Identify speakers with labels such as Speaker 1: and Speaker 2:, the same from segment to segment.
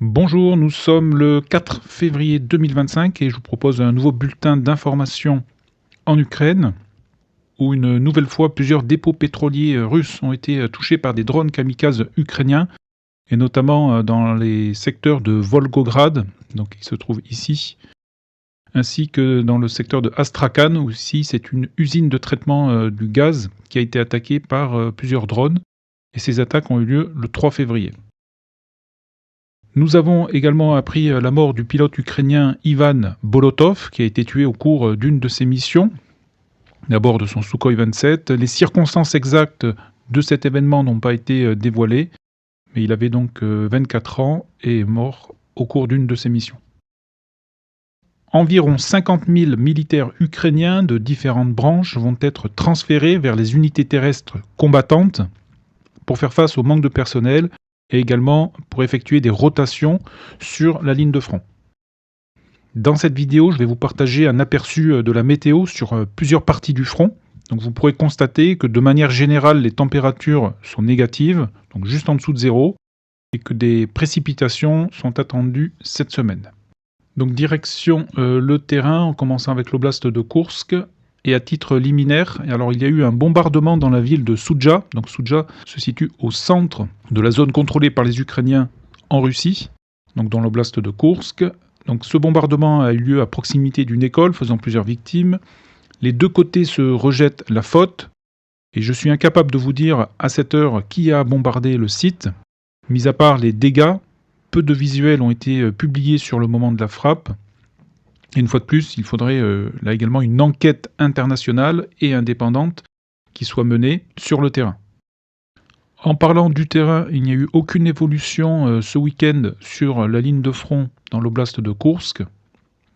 Speaker 1: Bonjour, nous sommes le 4 février 2025 et je vous propose un nouveau bulletin d'information en Ukraine, où une nouvelle fois plusieurs dépôts pétroliers russes ont été touchés par des drones kamikazes ukrainiens, et notamment dans les secteurs de Volgograd, donc qui se trouve ici, ainsi que dans le secteur de Astrakhan, où ici c'est une usine de traitement du gaz qui a été attaquée par plusieurs drones, et ces attaques ont eu lieu le 3 février. Nous avons également appris la mort du pilote ukrainien Ivan Bolotov, qui a été tué au cours d'une de ses missions, à bord de son Sukhoi 27. Les circonstances exactes de cet événement n'ont pas été dévoilées, mais il avait donc 24 ans et est mort au cours d'une de ses missions. Environ 50 000 militaires ukrainiens de différentes branches vont être transférés vers les unités terrestres combattantes pour faire face au manque de personnel et également pour effectuer des rotations sur la ligne de front. Dans cette vidéo, je vais vous partager un aperçu de la météo sur plusieurs parties du front. Donc vous pourrez constater que de manière générale, les températures sont négatives, donc juste en dessous de zéro, et que des précipitations sont attendues cette semaine. Donc direction le terrain, en commençant avec l'oblast de Koursk. Et à titre liminaire, alors il y a eu un bombardement dans la ville de Soudja. Donc Soudja se situe au centre de la zone contrôlée par les Ukrainiens en Russie, donc dans l'oblast de Koursk. Donc ce bombardement a eu lieu à proximité d'une école, faisant plusieurs victimes. Les deux côtés se rejettent la faute, et je suis incapable de vous dire à cette heure qui a bombardé le site. Mis à part les dégâts, peu de visuels ont été publiés sur le moment de la frappe. Et une fois de plus, il faudrait là également une enquête internationale et indépendante qui soit menée sur le terrain. En parlant du terrain, il n'y a eu aucune évolution ce week-end sur la ligne de front dans l'oblast de Koursk.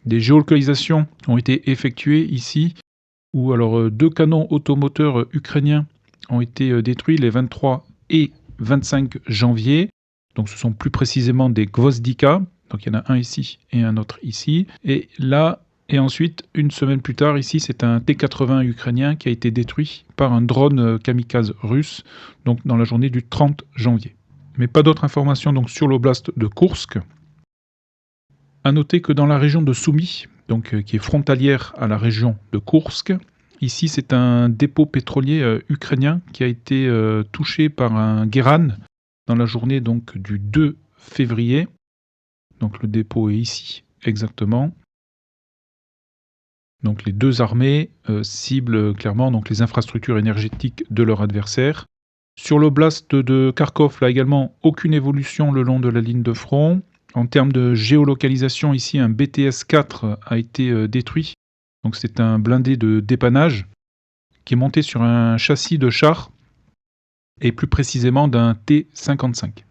Speaker 1: Des géolocalisations ont été effectuées ici, où alors deux canons automoteurs ukrainiens ont été détruits les 23 et 25 janvier. Donc ce sont plus précisément des Gvozdika. Donc il y en a un ici et un autre ici. Et là, et ensuite, une semaine plus tard, ici, c'est un T-80 ukrainien qui a été détruit par un drone kamikaze russe, donc dans la journée du 30 janvier. Mais pas d'autres informations donc sur l'oblast de Koursk. A noter que dans la région de Soumy, donc qui est frontalière à la région de Koursk, ici c'est un dépôt pétrolier ukrainien qui a été touché par un Guéran dans la journée donc du 2 février. Donc le dépôt est ici exactement. Donc les deux armées ciblent clairement donc les infrastructures énergétiques de leur adversaire. Sur l'oblast de Kharkov, là également, aucune évolution le long de la ligne de front. En termes de géolocalisation, ici, un BTS-4 a été détruit. Donc c'est un blindé de dépannage qui est monté sur un châssis de char, et plus précisément d'un T-55.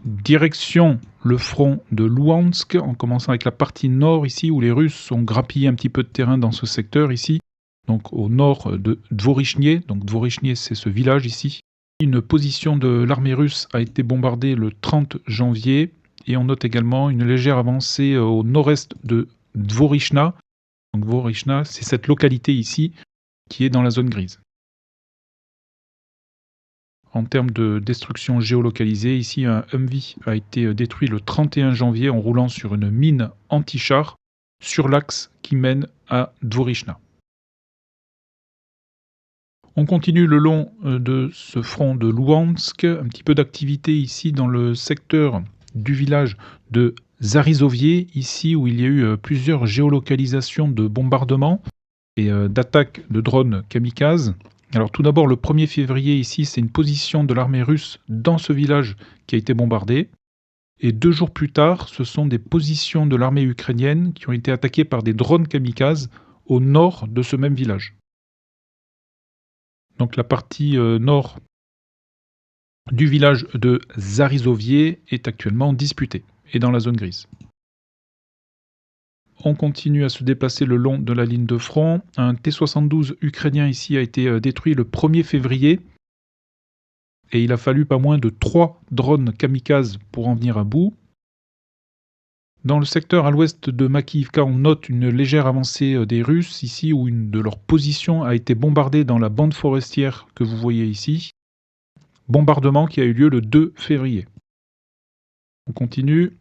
Speaker 1: Direction le front de Louhansk, en commençant avec la partie nord ici, où les Russes ont grappillé un petit peu de terrain dans ce secteur ici, donc au nord de Dvorichnie. Donc Dvorichnie, c'est ce village ici. Une position de l'armée russe a été bombardée le 30 janvier, et on note également une légère avancée au nord-est de Dvorichna. Donc Dvorichna, c'est cette localité ici qui est dans la zone grise. En termes de destruction géolocalisée, ici un Humvee a été détruit le 31 janvier en roulant sur une mine anti-char sur l'axe qui mène à Dvorichna. On continue le long de ce front de Louhansk, un petit peu d'activité ici dans le secteur du village de Zarizovie, ici où il y a eu plusieurs géolocalisations de bombardements et d'attaques de drones kamikazes. Alors tout d'abord, le 1er février, ici, c'est une position de l'armée russe dans ce village qui a été bombardée. Et 2 jours plus tard, ce sont des positions de l'armée ukrainienne qui ont été attaquées par des drones kamikazes au nord de ce même village. Donc la partie nord du village de Zarizovie est actuellement disputée et dans la zone grise. On continue à se déplacer le long de la ligne de front. Un T-72 ukrainien ici a été détruit le 1er février. Et il a fallu pas moins de 3 drones kamikazes pour en venir à bout. Dans le secteur à l'ouest de Makiivka, on note une légère avancée des Russes, ici où une de leurs positions a été bombardée dans la bande forestière que vous voyez ici. Bombardement qui a eu lieu le 2 février. On continue.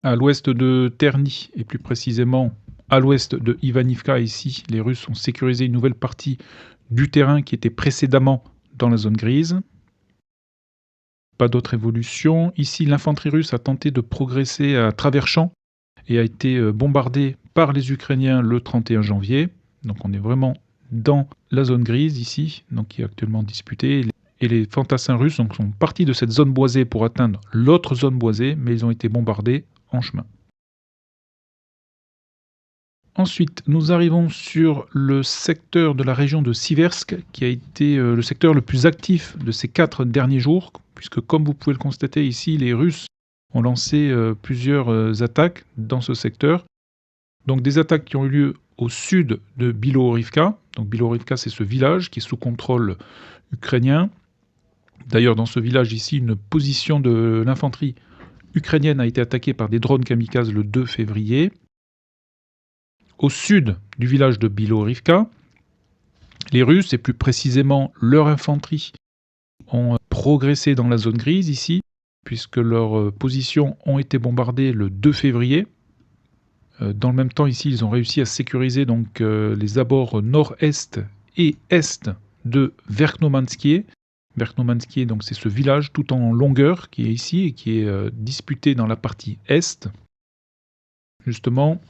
Speaker 1: À l'ouest de Terni, et plus précisément à l'ouest de Ivanivka, ici, les Russes ont sécurisé une nouvelle partie du terrain qui était précédemment dans la zone grise. Pas d'autre évolution. Ici, l'infanterie russe a tenté de progresser à travers champs et a été bombardée par les Ukrainiens le 31 janvier. Donc on est vraiment dans la zone grise ici, donc qui est actuellement disputée. Et les fantassins russes donc, sont partis de cette zone boisée pour atteindre l'autre zone boisée, mais ils ont été bombardés en chemin. Ensuite, nous arrivons sur le secteur de la région de Siversk, qui a été le secteur le plus actif de ces 4 derniers jours, puisque comme vous pouvez le constater ici, les Russes ont lancé plusieurs attaques dans ce secteur. Donc des attaques qui ont eu lieu au sud de Bilohorivka. Donc Bilohorivka, c'est ce village qui est sous contrôle ukrainien. D'ailleurs, dans ce village ici, une position de l'infanterie ukrainienne a été attaquée par des drones kamikazes le 2 février. Au sud du village de Bilohorivka, les Russes, et plus précisément leur infanterie, ont progressé dans la zone grise ici, puisque leurs positions ont été bombardées le 2 février. Dans le même temps, ici, ils ont réussi à sécuriser donc, les abords nord-est et est de Verkhnomanskie. Verkhnomanskie, donc c'est ce village tout en longueur qui est ici et qui est disputé dans la partie est. Justement,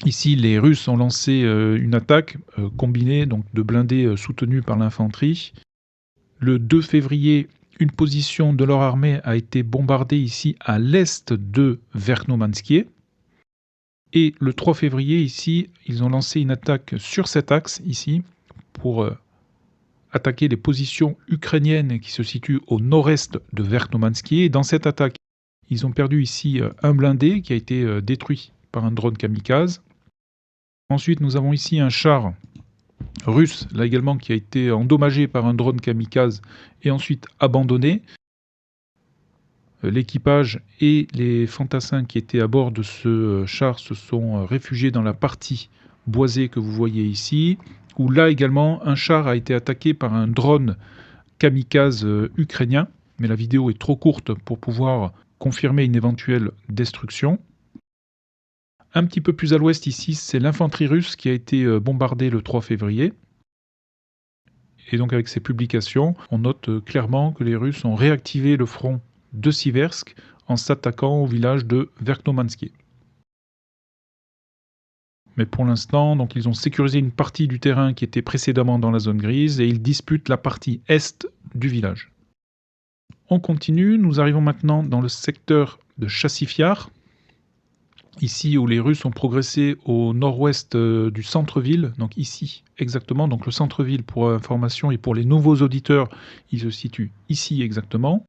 Speaker 1: ici, les Russes ont lancé une attaque combinée donc, de blindés soutenus par l'infanterie. Le 2 février, une position de leur armée a été bombardée ici à l'est de Verkhnomanskie. Et le 3 février, ici, ils ont lancé une attaque sur cet axe, ici, pour attaquer les positions ukrainiennes qui se situent au nord-est de Verkhnomanskie. Et dans cette attaque, ils ont perdu ici un blindé qui a été détruit par un drone kamikaze. Ensuite, nous avons ici un char russe, là également, qui a été endommagé par un drone kamikaze et ensuite abandonné. L'équipage et les fantassins qui étaient à bord de ce char se sont réfugiés dans la partie boisée que vous voyez ici, où là également un char a été attaqué par un drone kamikaze ukrainien, mais la vidéo est trop courte pour pouvoir confirmer une éventuelle destruction. Un petit peu plus à l'ouest ici, c'est l'infanterie russe qui a été bombardée le 3 février. Et donc avec ces publications, on note clairement que les Russes ont réactivé le front de Siversk en s'attaquant au village de Verkhnomanskie. Mais pour l'instant, donc ils ont sécurisé une partie du terrain qui était précédemment dans la zone grise et ils disputent la partie est du village. On continue, nous arrivons maintenant dans le secteur de Chassifiar, ici où les Russes ont progressé au nord-ouest du centre-ville, donc ici exactement, donc le centre-ville pour information et pour les nouveaux auditeurs, il se situe ici exactement.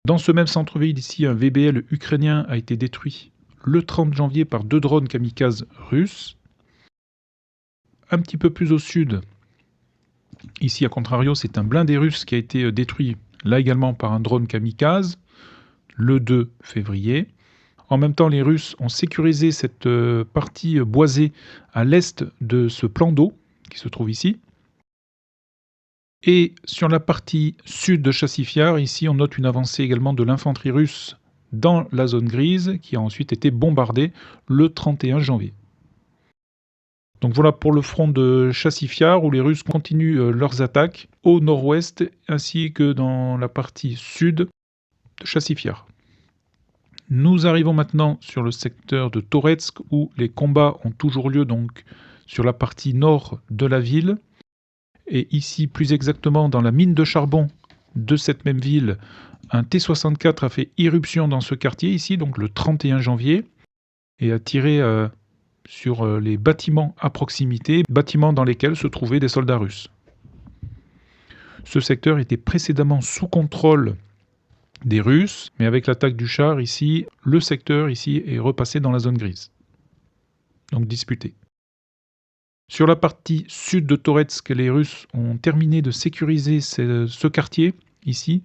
Speaker 1: Dans ce même centre-ville ici, un VBL ukrainien a été détruit le 30 janvier par 2 drones kamikazes russes. Un petit peu plus au sud, ici à contrario, c'est un blindé russe qui a été détruit là également par un drone kamikaze le 2 février. En même temps, les Russes ont sécurisé cette partie boisée à l'est de ce plan d'eau qui se trouve ici. Et sur la partie sud de Chassifiar, ici on note une avancée également de l'infanterie russe dans la zone grise qui a ensuite été bombardée le 31 janvier. Donc voilà pour le front de Chassifiar où les Russes continuent leurs attaques au nord-ouest ainsi que dans la partie sud de Chassifiar. Nous arrivons maintenant sur le secteur de Toretsk où les combats ont toujours lieu donc sur la partie nord de la ville. Et ici, plus exactement, dans la mine de charbon de cette même ville, un T-64 a fait irruption dans ce quartier, ici, donc le 31 janvier, et a tiré sur les bâtiments à proximité, bâtiments dans lesquels se trouvaient des soldats russes. Ce secteur était précédemment sous contrôle des Russes, mais avec l'attaque du char, ici, le secteur ici est repassé dans la zone grise, donc disputé. Sur la partie sud de Toretsk, les Russes ont terminé de sécuriser ce quartier, ici.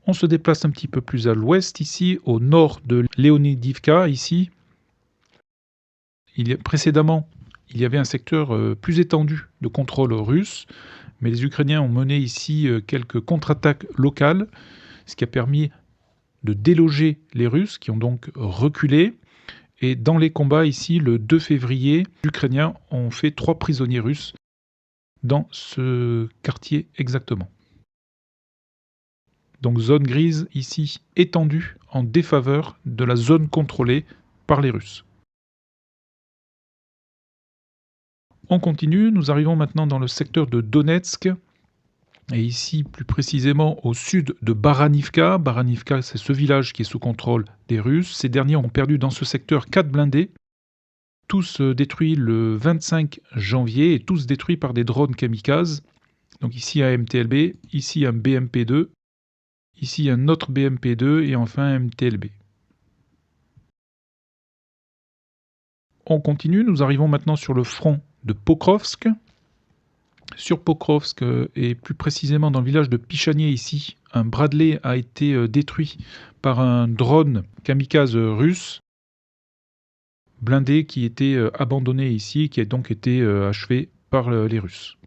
Speaker 1: On se déplace un petit peu plus à l'ouest, ici, au nord de Leonidivka, ici. Précédemment, il y avait un secteur plus étendu de contrôle russe, mais les Ukrainiens ont mené ici quelques contre-attaques locales, ce qui a permis de déloger les Russes qui ont donc reculé. Et dans les combats ici, le 2 février, les Ukrainiens ont fait 3 prisonniers russes dans ce quartier exactement. Donc zone grise ici étendue en défaveur de la zone contrôlée par les Russes. On continue, nous arrivons maintenant dans le secteur de Donetsk, et ici plus précisément au sud de Baranivka. Baranivka, c'est ce village qui est sous contrôle des Russes. Ces derniers ont perdu dans ce secteur 4 blindés, tous détruits le 25 janvier et tous détruits par des drones kamikazes. Donc ici un MTLB, ici un BMP-2, ici un autre BMP-2 et enfin un MTLB. On continue, nous arrivons maintenant sur le front de Pokrovsk. Sur Pokrovsk et plus précisément dans le village de Pichanier ici, un Bradley a été détruit par un drone kamikaze russe blindé qui était abandonné ici, qui a donc été achevé par les Russes.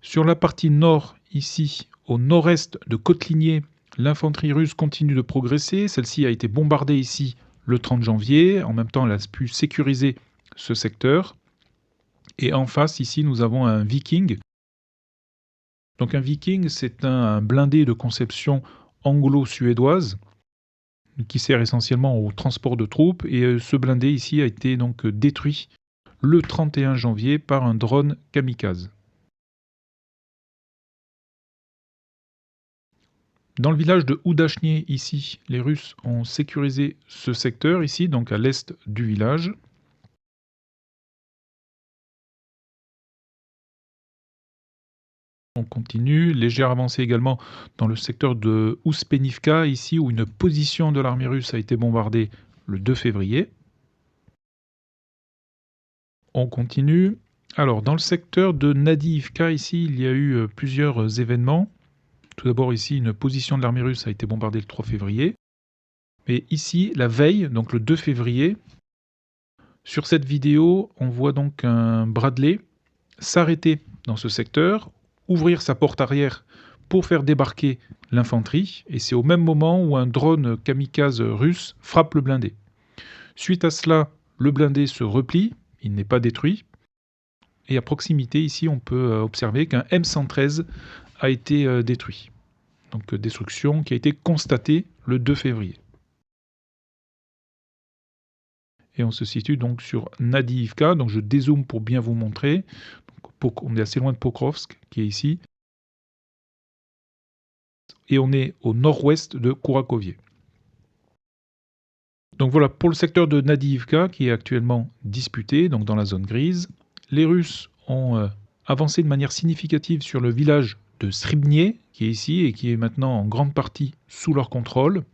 Speaker 1: Sur la partie nord ici, au nord-est de Kotlinier, l'infanterie russe continue de progresser. Celle-ci a été bombardée ici le 30 janvier. En même temps, elle a pu sécuriser ce secteur. Et en face, ici, nous avons un Viking. Donc un Viking, c'est un blindé de conception anglo-suédoise qui sert essentiellement au transport de troupes. Et ce blindé ici a été donc détruit le 31 janvier par un drone kamikaze. Dans le village de Oudachnier, ici, les Russes ont sécurisé ce secteur, ici, donc à l'est du village. On continue, légère avancée également dans le secteur de Ouspenivka, ici, où une position de l'armée russe a été bombardée le 2 février. On continue. Alors, dans le secteur de Nadiivka, ici, il y a eu plusieurs événements. Tout d'abord, ici, une position de l'armée russe a été bombardée le 3 février. Mais ici, la veille, donc le 2 février, sur cette vidéo, on voit donc un Bradley s'arrêter dans ce secteur, ouvrir sa porte arrière pour faire débarquer l'infanterie, et c'est au même moment où un drone kamikaze russe frappe le blindé. Suite à cela, le blindé se replie, il n'est pas détruit, et à proximité, ici, on peut observer qu'un M113 a été détruit. Donc destruction qui a été constatée le 2 février. Et on se situe donc sur Nadiivka, donc je dézoome pour bien vous montrer. Donc, on est assez loin de Pokrovsk, qui est ici. Et on est au nord-ouest de Kourakovier. Donc voilà, pour le secteur de Nadiivka, qui est actuellement disputé, donc dans la zone grise, les Russes ont avancé de manière significative sur le village de Sribnier, qui est ici et qui est maintenant en grande partie sous leur contrôle.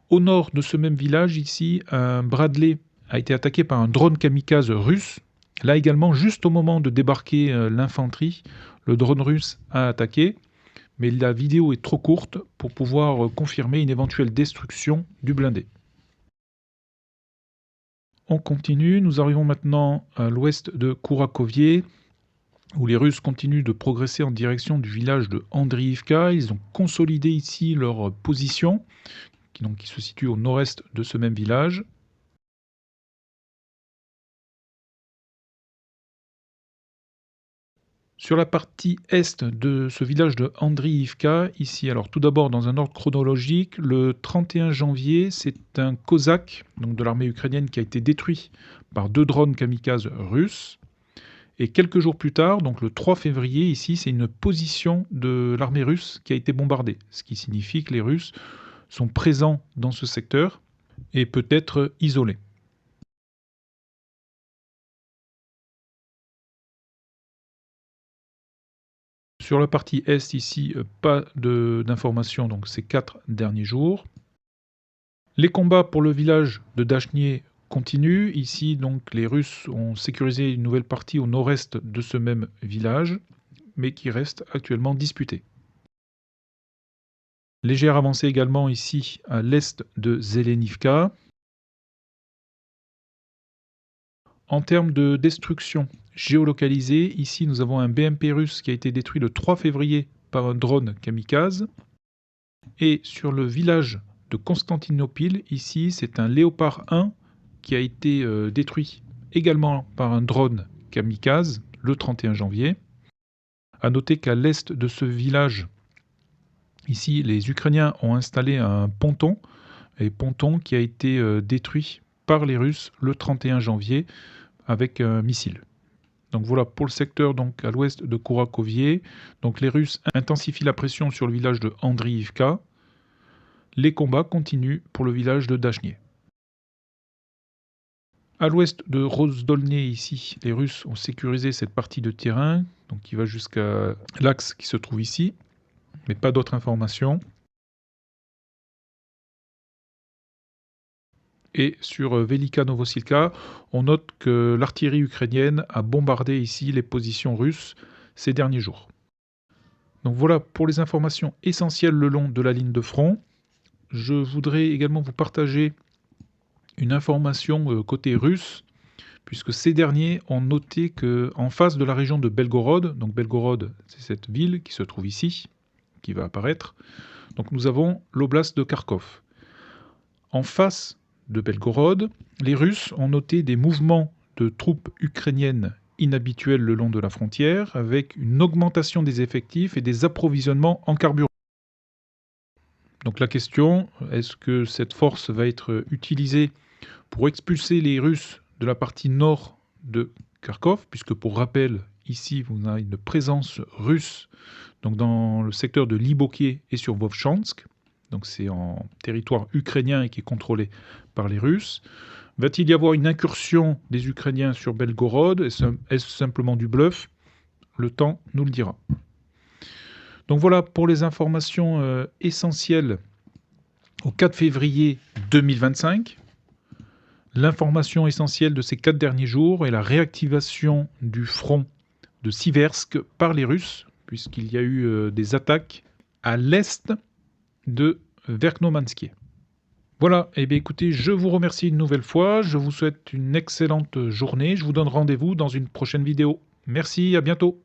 Speaker 1: Au nord de ce même village, ici, un Bradley a été attaqué par un drone kamikaze russe. Là également, juste au moment de débarquer l'infanterie, le drone russe a attaqué. Mais la vidéo est trop courte pour pouvoir confirmer une éventuelle destruction du blindé. On continue, nous arrivons maintenant à l'ouest de Kourakovier, où les Russes continuent de progresser en direction du village de Andriivka. Ils ont consolidé ici leur position, qui se situe au nord-est de ce même village. Sur la partie est de ce village de Andriivka, ici, alors tout d'abord dans un ordre chronologique, le 31 janvier, c'est un Cosaque, donc de l'armée ukrainienne, qui a été détruit par 2 drones kamikazes russes. Et quelques jours plus tard, donc le 3 février, ici, c'est une position de l'armée russe qui a été bombardée, ce qui signifie que les Russes sont présents dans ce secteur et peut-être isolés. Sur la partie est, ici, pas d'informations, donc ces 4 derniers jours. Les combats pour le village de Dachnier continuent. Ici, donc, les Russes ont sécurisé une nouvelle partie au nord-est de ce même village, mais qui reste actuellement disputé. Légère avancée également ici à l'est de Zelenivka. En termes de destruction géolocalisée, ici nous avons un BMP russe qui a été détruit le 3 février par un drone kamikaze. Et sur le village de Constantinople, ici, c'est un Léopard 1 qui a été détruit également par un drone kamikaze le 31 janvier. À noter qu'à l'est de ce village, ici, les Ukrainiens ont installé un ponton, et ponton qui a été détruit par les Russes le 31 janvier avec un missile. Donc voilà pour le secteur donc à l'ouest de Kourakovié. Donc les Russes intensifient la pression sur le village de Andriivka. Les combats continuent pour le village de Dachny. À l'ouest de Rozdolny, ici, les Russes ont sécurisé cette partie de terrain, donc qui va jusqu'à l'axe qui se trouve ici, mais pas d'autres informations. Et sur Velika Novosilka, on note que l'artillerie ukrainienne a bombardé ici les positions russes ces derniers jours. Donc voilà pour les informations essentielles le long de la ligne de front. Je voudrais également vous partager une information côté russe, puisque ces derniers ont noté qu'en face de la région de Belgorod, donc Belgorod c'est cette ville qui se trouve ici, qui va apparaître, donc nous avons l'oblast de Kharkov. En face de Belgorod, les Russes ont noté des mouvements de troupes ukrainiennes inhabituels le long de la frontière, avec une augmentation des effectifs et des approvisionnements en carburant. Donc la question, est-ce que cette force va être utilisée pour expulser les Russes de la partie nord de Kharkov, puisque pour rappel, ici, vous avez une présence russe donc dans le secteur de Liboké et sur Vovchansk. Donc c'est en territoire ukrainien et qui est contrôlé par les Russes. Va-t-il y avoir une incursion des Ukrainiens sur Belgorod? Est-ce simplement du bluff? Le temps nous le dira. Donc voilà pour les informations essentielles au 4 février 2025. L'information essentielle de ces 4 derniers jours est la réactivation du front de Siversk par les Russes, puisqu'il y a eu des attaques à l'est de Verkhnomansky. Voilà, et bien écoutez, je vous remercie une nouvelle fois, je vous souhaite une excellente journée, je vous donne rendez-vous dans une prochaine vidéo. Merci, à bientôt.